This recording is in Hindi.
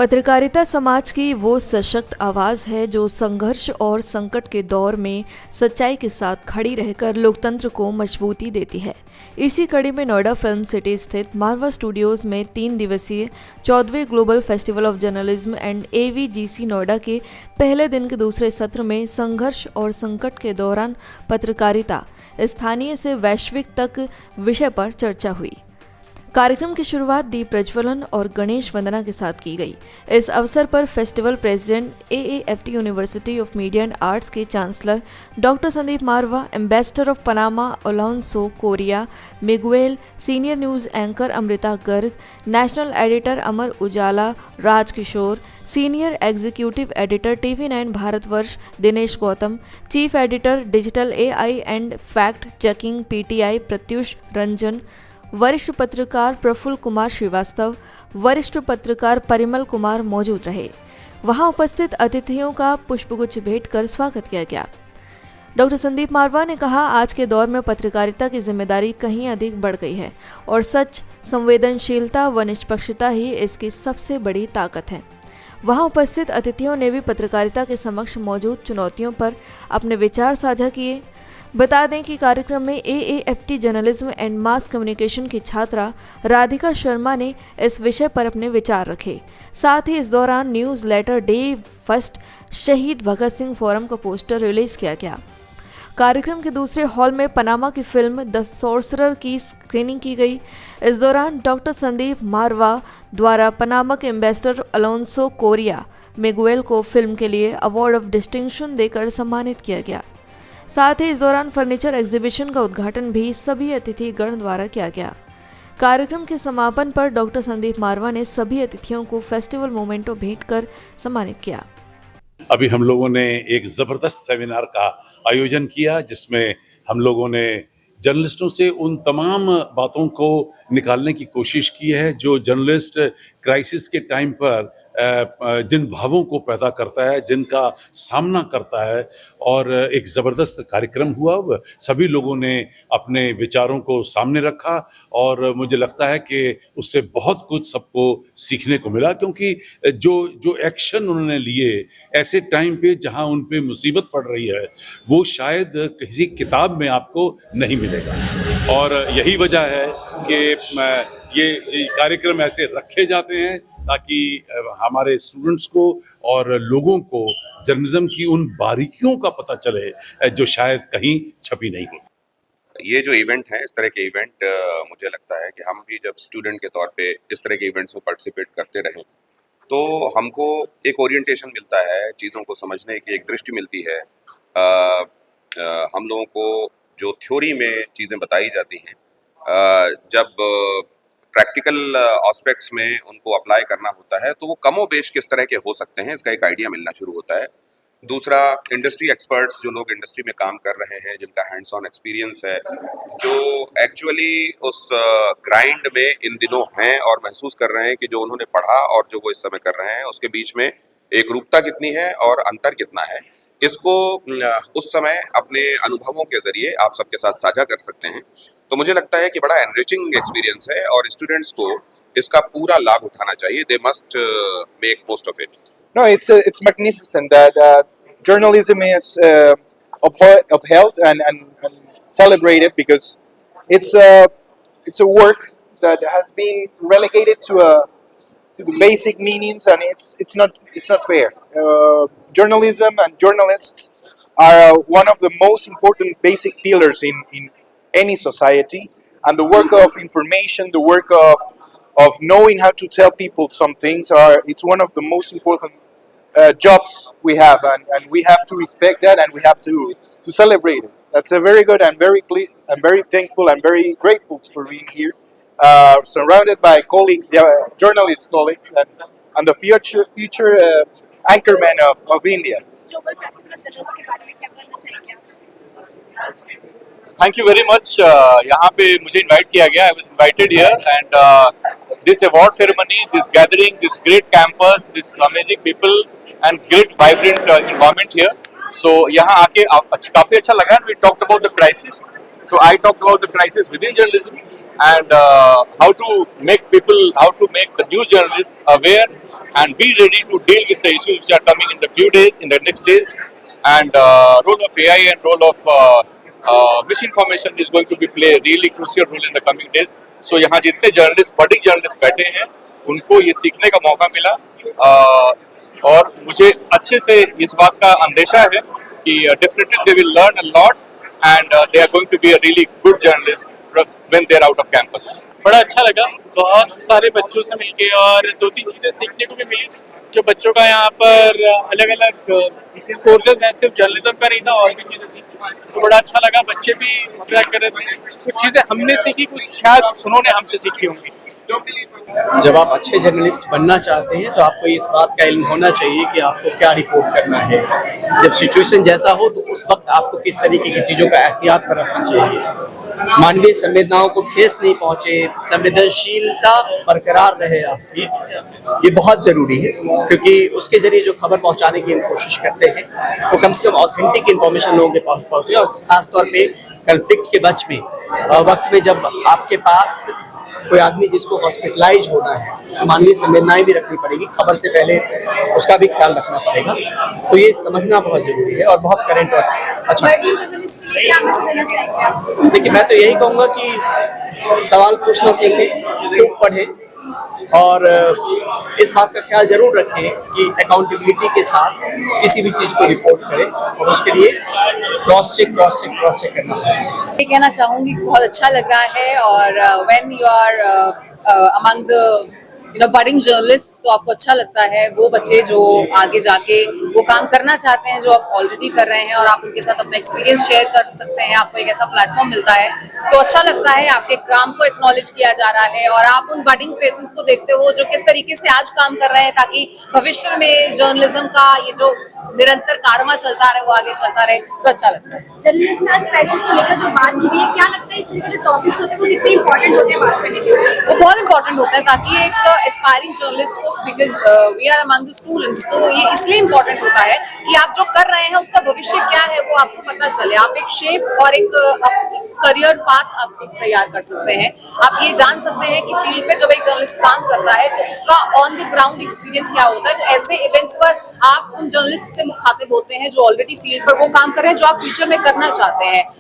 पत्रकारिता समाज की वो सशक्त आवाज़ है जो संघर्ष और संकट के दौर में सच्चाई के साथ खड़ी रहकर लोकतंत्र को मजबूती देती है। इसी कड़ी में नोएडा फिल्म सिटी स्थित मारवा स्टूडियोज में 3 दिवसीय 14वें global festival of journalism and AVGC Noida के पहले दिन के दूसरे सत्र में संघर्ष और संकट के दौरान पत्रकारिता स्थानीय से वैश्विक तक विषय पर चर्चा हुई। कार्यक्रम की शुरुआत दीप प्रज्वलन और गणेश वंदना के साथ की गई। इस अवसर पर festival president AAFT university of media and arts के chancellor doctor Sandeep Marwah, ambassador of Panama Alonso Correa Miguel, senior news anchor Amrita Garg, national editor Amar Ujala Rajkishore, senior executive editor TV9 Bharatvarsh Dinesh Gautam, chief editor digital AI and fact checking PTI Pratyush Ranjan, वरिष्ठ पत्रकार प्रफुल्ल कुमार श्रीवास्तव, वरिष्ठ पत्रकार परिमल कुमार मौजूद रहे। वहां उपस्थित अतिथियों का पुष्पगुच्छ भेंट कर स्वागत किया गया। डॉक्टर संदीप मारवा ने कहा, आज के दौर में पत्रकारिता की जिम्मेदारी कहीं अधिक बढ़ गई है और सच, संवेदनशीलता व निष्पक्षता ही इसकी सबसे बड़ी ताकत है। वहां उपस्थित अतिथियों ने भी पत्रकारिता के समक्ष मौजूद चुनौतियों पर अपने विचार साझा किए। बता दें कि कार्यक्रम में AAFT journalism and mass communication की छात्रा राधिका शर्मा ने इस विषय पर अपने विचार रखे। साथ ही इस दौरान न्यूज़ लेटर डे फर्स्ट शहीद भगत सिंह फोरम का पोस्टर रिलीज किया गया। कार्यक्रम के दूसरे हॉल में पनामा की फिल्म द सोर्सरर की स्क्रीनिंग की गई। इस दौरान डॉक्टर संदीप मारवा द्वारा पनामा के एम्बेसडर अलोंसो कोरिया मिगुएल को फिल्म के लिए अवार्ड ऑफ डिस्टिंक्शन देकर सम्मानित किया गया। साथ ही इस दौरान फर्नीचर एग्जीबिशन का उद्घाटन भी सभी अतिथि गण द्वारा किया गया। कार्यक्रम के समापन पर डॉक्टर संदीप मारवा ने सभी अतिथियों को फेस्टिवल मोमेंटो भेंट कर सम्मानित किया। अभी हम लोगों ने एक ज़बरदस्त सेमिनार का आयोजन किया जिसमें हम लोगों ने जर्नलिस्टों से उन तमाम बातों को निकालने की कोशिश की है जो जर्नलिस्ट क्राइसिस के टाइम पर जिन भावों को पैदा करता है, जिनका सामना करता है। और एक ज़बरदस्त कार्यक्रम हुआ। सभी लोगों ने अपने विचारों को सामने रखा और मुझे लगता है कि उससे बहुत कुछ सबको सीखने को मिला, क्योंकि जो एक्शन उन्होंने लिए ऐसे टाइम पे जहां उन पे मुसीबत पड़ रही है, वो शायद किसी किताब में आपको नहीं मिलेगा। और यही वजह है कि ये कार्यक्रम ऐसे रखे जाते हैं ताकि हमारे स्टूडेंट्स को और लोगों को जर्नलिज्म की उन बारीकियों का पता चले जो शायद कहीं छपी नहीं होती। ये जो इवेंट है, इस तरह के इवेंट मुझे लगता है कि हम भी जब स्टूडेंट के तौर पे इस तरह के इवेंट्स में पार्टिसिपेट करते रहें तो हमको एक ओरिएंटेशन मिलता है, चीज़ों को समझने की एक दृष्टि मिलती है। हम लोगों को जो थ्योरी में चीज़ें बताई जाती हैं, जब प्रैक्टिकल एस्पेक्ट्स में उनको अप्लाई करना होता है तो वो कमो बेश किस तरह के हो सकते हैं, इसका एक आइडिया मिलना शुरू होता है। दूसरा, इंडस्ट्री एक्सपर्ट्स, जो लोग इंडस्ट्री में काम कर रहे हैं, जिनका हैंड्स ऑन एक्सपीरियंस है, जो एक्चुअली उस ग्राइंड में इन दिनों हैं और महसूस कर रहे हैं कि जो उन्होंने पढ़ा और जो वो इस समय कर रहे हैं उसके बीच में एक रूपता कितनी है और अंतर कितना है, इसको उस समय अपने अनुभवों के जरिए आप सबके साथ साझा कर सकते हैं। तो मुझे लगता है कि बड़ा एनरिचिंग एक्सपीरियंस है और स्टूडेंट्स को इसका पूरा लाभ उठाना चाहिए। They must make most of it. No, it's magnificent that journalism is upheld and celebrated, because it's a work that has been relegated to the basic meanings, and it's not fair. Journalism and journalists are one of the most important basic pillars in any society, and the work of information, the work of knowing how to tell people some things, it's one of the most important jobs we have, and we have to respect that, and we have to celebrate it. That's a very good. I'm very pleased. I'm very thankful. I'm very grateful for being here, surrounded by colleagues, journalist colleagues, and the future anchorman of India. Global Festival of Journalists के बारे में क्या कहना चाहेंगे आप? Thank you very much. यहाँ पे मुझे इनवाइट किया गया। I was invited here and this award ceremony, this gathering, this great campus, this amazing people and great vibrant environment here. So यहाँ आके काफी अच्छा लगा। We talked about the crisis, so I talked about the crisis within journalism and how to make people, how to make the new journalists aware and be ready to deal with the issues which are coming in the next days. And role of AI and role of misinformation is going to be play a really crucial role in the coming days. So यहाँ जितने जर्नलिस्ट बडिंग जर्नलिस्ट बैठे हैं उनको ये सीखने का मौका मिला, और मुझे अच्छे से इस बात का अंदेशा है कि definitely they will learn a lot and they are going to be a really good journalist when they are out of campus. बड़ा अच्छा लगा, बहुत सारे बच्चों से मिलके, और 2-3 चीज़ें सीखने को भी मिली जो बच्चों का यहाँ पर अलग अलग कोर्सेज हैं, सिर्फ जर्नलिज्म का नहीं था और भी चीज़ें थी, तो बड़ा अच्छा लगा। बच्चे भी इंटरेक्ट कर रहे थे, कुछ चीज़ें हमने सीखी, कुछ शायद उन्होंने हमसे सीखी होंगी। जब आप अच्छे जर्नलिस्ट बनना चाहते हैं तो आपको इस बात का इल्म होना चाहिए कि आपको क्या रिपोर्ट करना है, जब सिचुएशन जैसा हो तो उस वक्त आपको किस तरीके की चीज़ों का एहतियात पर रखना चाहिए, मानवीय संवेदनाओं को ठेस नहीं पहुंचे, संवेदनशीलता बरकरार रहे आपकी, ये बहुत ज़रूरी है, क्योंकि उसके जरिए जो खबर पहुंचाने की हम कोशिश करते हैं वो कम से कम ऑथेंटिक इन्फॉर्मेशन लोगों के पास पहुंचे, और खासतौर पे कन्फ्लिक्ट के वक्त में जब आपके पास कोई आदमी जिसको हॉस्पिटलाइज होना है तो मानवीय संवेदनाएं भी रखनी पड़ेगी, खबर से पहले उसका भी ख्याल रखना पड़ेगा, तो ये समझना बहुत जरूरी है और बहुत करेंट और अच्छा। वर्किंग जर्नलिस्ट के लिए क्या मैसेज देना चाहेंगे आप? देखिए, मैं तो यही कहूँगा कि सवाल पूछना सीखें, खूब पढ़ें, और इस बात का ख्याल जरूर रखें कि अकाउंटेबिलिटी के साथ किसी भी चीज़ को रिपोर्ट करें, और उसके लिए क्रॉस चेक करना है। ये कहना चाहूँगी कि बहुत अच्छा लग रहा है, और when you are among the budding journalist, तो आपको अच्छा लगता है वो बच्चे जो आगे जाके वो काम करना चाहते हैं जो आप ऑलरेडी कर रहे हैं, और आप उनके साथ अपना एक्सपीरियंस शेयर कर सकते हैं, आपको एक ऐसा प्लेटफॉर्म मिलता है, तो अच्छा लगता है। आपके काम को एक्नॉलेज किया जा रहा है और आप उन बडिंग फेसेस को देखते हो जो किस तरीके से आज काम कर रहे हैं, ताकि भविष्य में जर्नलिज्म का ये जो निरंतर कारवां चलता रहे वो आगे चलता रहे, तो अच्छा लगता है। जर्नलिस्ट में आज क्राइसिस को लेकर जो बात की गई है, क्या लगता है इस तरीके के जो टॉपिक्स होते हैं वो कितने इंपॉर्टेंट होते हैं बात करने के लिए? वो बहुत इंपॉर्टेंट होता है, ताकि एक एस्पायरिंग जर्नलिस्ट को, because we are among the students, तो ये इसलिए इंपॉर्टेंट होता है कि आप जो कर रहे हैं उसका भविष्य क्या है वो आपको पता चले, आप एक शेप और एक करियर पाथ आप एक तैयार कर सकते हैं। आप ये जान सकते हैं कि फील्ड पे जब एक जर्नलिस्ट काम करता है तो उसका ऑन द ग्राउंड एक्सपीरियंस क्या होता है, तो ऐसे इवेंट्स पर आप उन जर्नलिस्ट से मुखातिब होते हैं जो ऑलरेडी फील्ड पर वो काम कर रहे हैं, जो आप फ्यूचर में करना चाहते हैं।